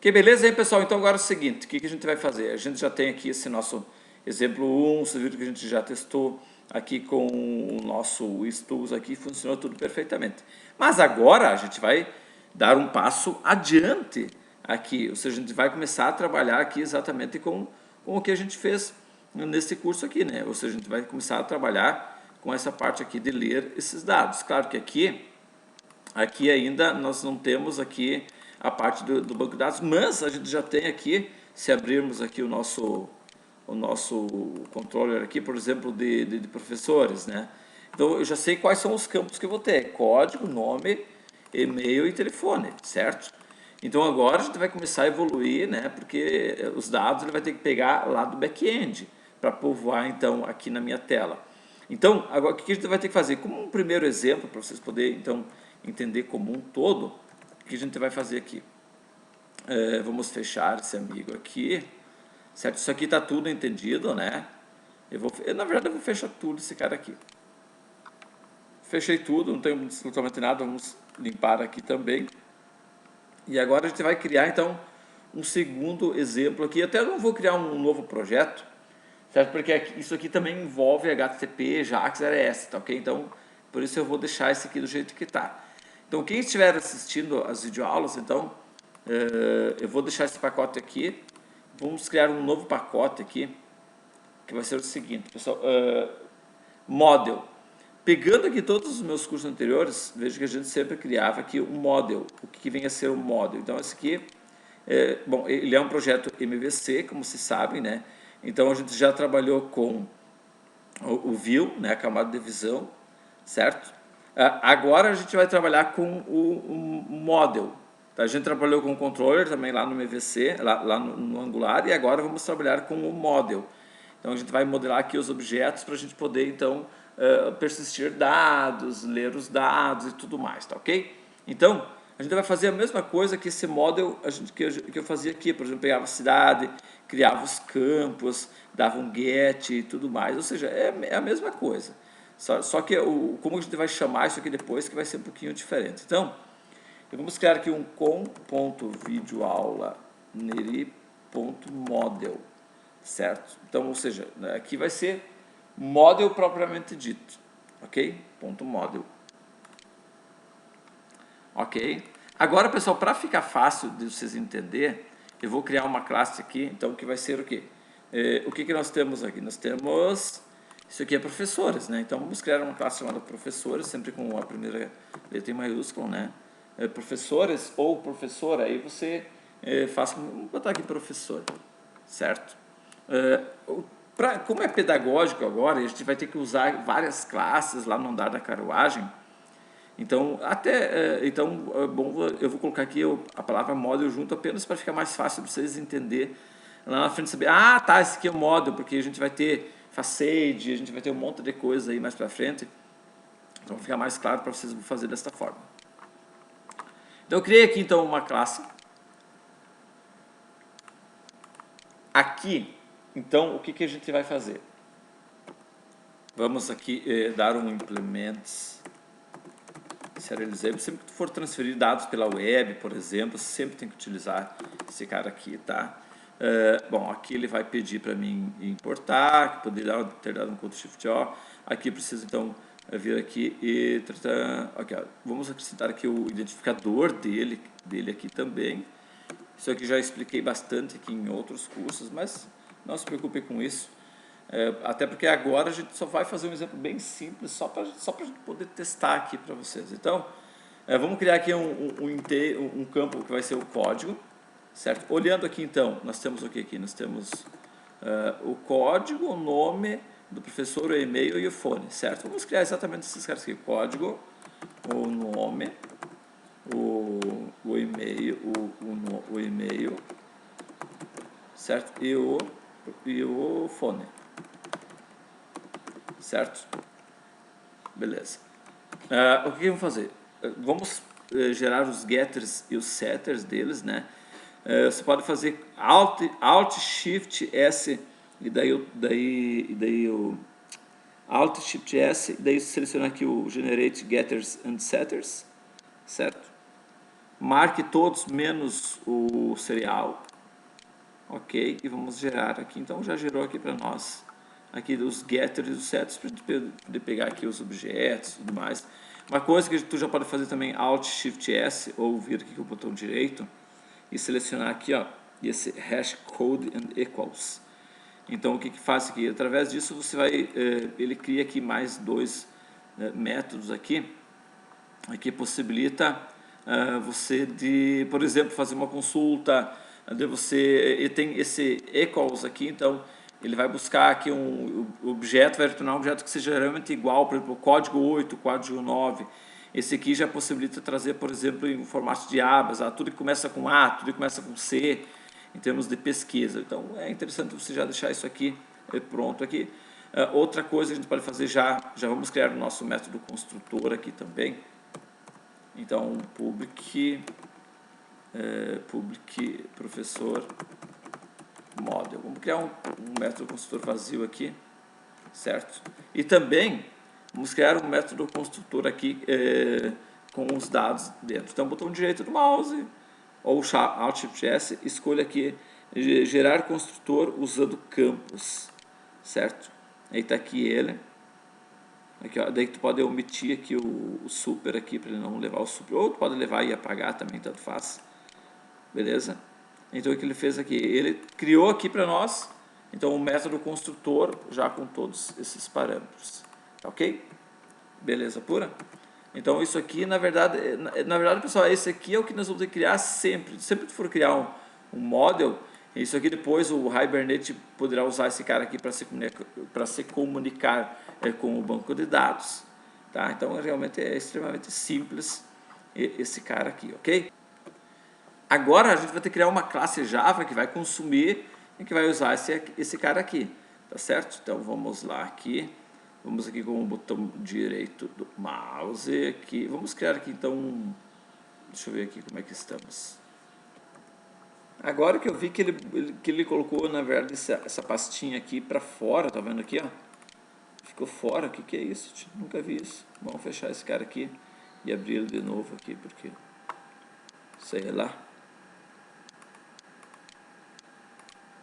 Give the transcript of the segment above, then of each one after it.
Que beleza aí, pessoal? Então agora é o seguinte, o que a gente vai fazer? A gente já tem aqui esse nosso exemplo 1, você viu que a gente já testou aqui com o nosso Stools aqui, funcionou tudo perfeitamente. Mas agora a gente vai dar um passo adiante aqui, ou seja, a gente vai começar a trabalhar aqui exatamente com o que a gente fez nesse curso aqui, né? Ou seja, a gente vai começar a trabalhar com essa parte aqui de ler esses dados. Claro que aqui ainda nós não temos aqui a parte do banco de dados, mas a gente já tem aqui, se abrirmos aqui o nosso controller aqui, por exemplo, de professores, né? Então eu já sei quais são os campos que eu vou ter: código, nome, e-mail e telefone, certo? Então agora a gente vai começar a evoluir, né? Porque os dados ele vai ter que pegar lá do back-end para povoar então aqui na minha tela. Então agora o que a gente vai ter que fazer? Como um primeiro exemplo para vocês poderem então entender como um todo, o que a gente vai fazer aqui? Vamos fechar esse amigo aqui, certo? Isso aqui está tudo entendido, né? Na verdade, eu vou fechar tudo esse cara aqui. Fechei tudo, não tenho absolutamente nada, vamos limpar aqui também. E agora a gente vai criar, então, um segundo exemplo aqui. Até não vou criar um novo projeto, certo? Porque isso aqui também envolve HTTP, JAX, RS, tá ok? Então, por isso eu vou deixar esse aqui do jeito que está. Então, quem estiver assistindo as videoaulas, então, eu vou deixar esse pacote aqui. Vamos criar um novo pacote aqui, que vai ser o seguinte, pessoal. Model. Pegando aqui todos os meus cursos anteriores, vejo que a gente sempre criava aqui um model. O que vem a ser o model? Então, esse aqui, bom, ele é um projeto MVC, como vocês sabem, né? Então, a gente já trabalhou com o view, né, a camada de visão, certo? Agora a gente vai trabalhar com o model. Tá? A gente trabalhou com o controller também lá no MVC, lá no Angular, e agora vamos trabalhar com o model. Então a gente vai modelar aqui os objetos para a gente poder então persistir dados, ler os dados e tudo mais, tá ok? Então a gente vai fazer a mesma coisa que esse model que eu fazia aqui, por exemplo, pegava a cidade, criava os campos, dava um get e tudo mais, ou seja, é a mesma coisa. Só que como a gente vai chamar isso aqui depois que vai ser um pouquinho diferente. Então, vamos criar aqui um com.videoaula neri.model, certo? Então, ou seja, aqui vai ser model propriamente dito, ok? Ponto model. Ok? Agora, pessoal, para ficar fácil de vocês entenderem, eu vou criar uma classe aqui, então, que vai ser o quê? O que nós temos aqui? Nós temos... Isso aqui é professores, né? Então, vamos criar uma classe chamada professores, sempre com a primeira letra em maiúsculo, né? Professores ou professora, aí você faz... Vamos botar aqui professor, certo? Como é pedagógico agora, a gente vai ter que usar várias classes lá no andar da carruagem. Então, bom, eu vou colocar aqui a palavra model junto apenas para ficar mais fácil para vocês entenderem lá na frente, saber, tá, esse aqui é o model, porque a gente vai ter facade, a gente vai ter um monte de coisa aí mais para frente. Então, vai ficar mais claro para vocês fazer desta forma. Então, eu criei aqui, então, uma classe. Aqui, então, o que a gente vai fazer? Vamos aqui dar um implements serializable. Sempre que tu for transferir dados pela web, por exemplo, sempre tem que utilizar esse cara aqui, tá? Bom, aqui ele vai pedir para mim importar, que poderia ter dado um Ctrl+Shift+O. Aqui precisa então vir aqui e okay, vamos acrescentar aqui o identificador dele aqui também. Isso aqui já expliquei bastante aqui em outros cursos, mas não se preocupe com isso. Até porque agora a gente só vai fazer um exemplo bem simples, só para a gente poder testar aqui para vocês. Então, vamos criar aqui um campo que vai ser o código, certo? Olhando aqui então, nós temos o que aqui? Nós temos o código, o nome do professor, o e-mail e o fone, certo? Vamos criar exatamente esses caras aqui: código, o nome, o e-mail, o e-mail, certo? E o fone, certo? Beleza. O que vamos fazer? Vamos gerar os getters e os setters deles, né? Você pode fazer Alt Shift S e daí o Alt Shift S e daí selecionar aqui o Generate Getters and Setters, certo? marque todos menos o serial, ok, e vamos gerar aqui. Então já gerou aqui para nós aqui os getters e os setters para a gente poder pegar aqui os objetos e tudo mais. Uma coisa que tu já pode fazer também, Alt Shift S, ou vir aqui com o botão direito e selecionar aqui, ó, esse hash code and equals. Então o que faz aqui? Através disso você vai, ele cria aqui mais dois métodos aqui que possibilita você de, por exemplo, fazer uma consulta, de você, e tem esse equals aqui, então ele vai buscar aqui um objeto, vai retornar um objeto que seja geralmente igual, por exemplo, código 8, código 9. Esse aqui já possibilita trazer, por exemplo, em formato de abas, tudo que começa com A, tudo que começa com C, em termos de pesquisa. Então é interessante você já deixar isso aqui pronto aqui. Outra coisa que a gente pode fazer já vamos criar o nosso método construtor aqui também. Então public professor model. Vamos criar um método construtor vazio aqui, certo? E também vamos criar um método construtor aqui com os dados dentro. Então, botão direito do mouse ou Alt Shift S, escolha aqui gerar construtor usando campos, certo? Aí está aqui ele. Aqui, ó, daí tu pode omitir aqui o super aqui para ele não levar o super, ou tu pode levar e apagar também, tanto faz. Beleza? Então o que ele fez aqui? Ele criou aqui para nós, então o método construtor já com todos esses parâmetros. Ok? Beleza pura? Então isso aqui, na verdade, pessoal, esse aqui é o que nós vamos ter que criar sempre. Sempre que for criar um model, isso aqui depois o Hibernate poderá usar esse cara aqui para se comunicar com o banco de dados. Tá? Então realmente é extremamente simples esse cara aqui, ok? Agora a gente vai ter que criar uma classe Java que vai consumir e que vai usar esse cara aqui, tá certo? Então vamos lá aqui, vamos aqui com o botão direito do mouse aqui, vamos criar aqui então, deixa eu ver aqui como é que estamos. Agora que eu vi que ele colocou na verdade essa pastinha aqui para fora, tá vendo aqui, ó? Ficou fora, o que é isso? Nunca vi isso. Vamos fechar esse cara aqui e abrir ele de novo aqui, porque sei lá.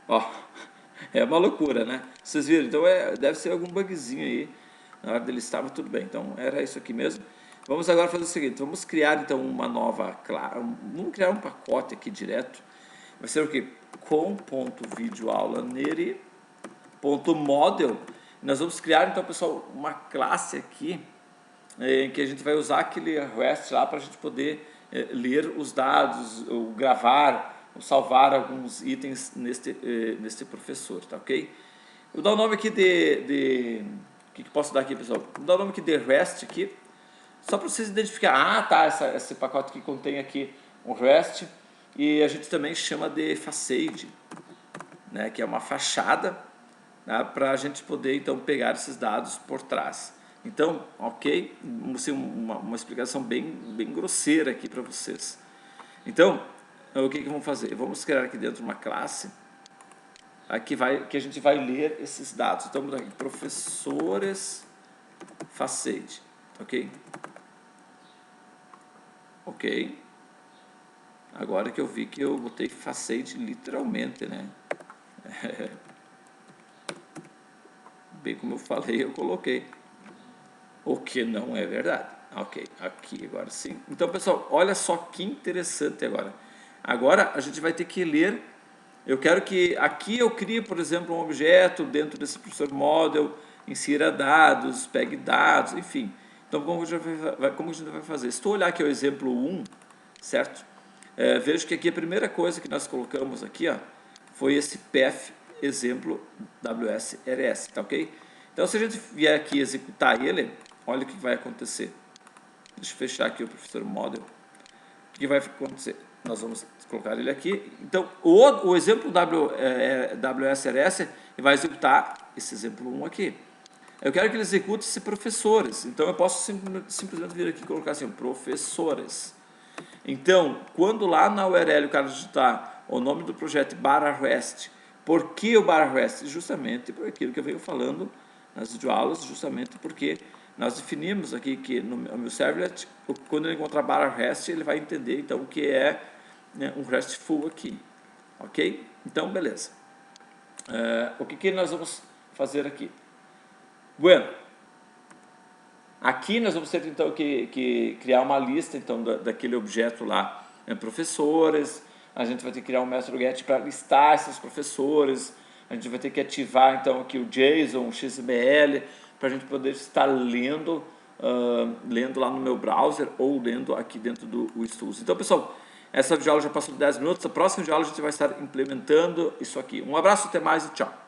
Ó, é uma loucura, né? Vocês viram? Então deve ser algum bugzinho aí. Na hora dele estava tudo bem. Então era isso aqui mesmo. Vamos agora fazer o seguinte. Vamos criar então uma nova... Vamos criar um pacote aqui direto. Vai ser o que? Com.videoaula nere.model. Nós vamos criar então, pessoal, uma classe aqui em que a gente vai usar aquele REST lá para a gente poder ler os dados, ou gravar, ou salvar alguns itens neste professor, tá ok? Eu vou dar o nome aqui o que posso dar aqui, pessoal? Vou dar o nome aqui de REST aqui, só para vocês identificar, tá, esse pacote que contém aqui um REST, e a gente também chama de facade, né, que é uma fachada, né, para a gente poder então pegar esses dados por trás. Então, ok, uma explicação bem grosseira aqui para vocês. Então, o que vamos fazer? Vamos criar aqui dentro uma classe que a gente vai ler esses dados. Então, vamos aqui, professores facade, ok? Ok. Agora que eu vi que eu botei facade literalmente, né? Bem como eu falei, eu coloquei. O que não é verdade. Ok, aqui agora sim. Então, pessoal, olha só que interessante agora. Agora a gente vai ter que ler. Eu quero que aqui eu crie, por exemplo, um objeto dentro desse professor model, insira dados, pegue dados, enfim. Então, como a gente vai fazer? Se tu olhar aqui o exemplo 1, certo? Vejo que aqui a primeira coisa que nós colocamos aqui, ó, foi esse path exemplo WSRS, tá ok? Então, se a gente vier aqui executar ele, olha o que vai acontecer. Deixa eu fechar aqui o professor model. O que vai acontecer? Nós vamos colocar ele aqui. Então, o exemplo WSRS vai executar esse exemplo 1 aqui. Eu quero que ele execute esse professores. Então, eu posso simplesmente vir aqui e colocar assim, professores. Então, quando lá na URL o cara digitar o nome do projeto /rest, por que o /rest? Justamente por aquilo que eu venho falando nas videoaulas, justamente porque nós definimos aqui que no meu servlet, quando ele encontrar barra REST, ele vai entender então o que é, né, um RESTful aqui, ok? Então, beleza. O que nós vamos fazer aqui? Bueno, aqui nós vamos ter então que criar uma lista então daquele objeto lá, professores. A gente vai ter que criar um método get para listar esses professores. A gente vai ter que ativar então aqui o JSON, o XML, para a gente poder estar lendo, lendo lá no meu browser ou lendo aqui dentro do StudioS. Então, pessoal, essa videoaula já passou de 10 minutos. A próxima videoaula a gente vai estar implementando isso aqui. Um abraço, até mais e tchau.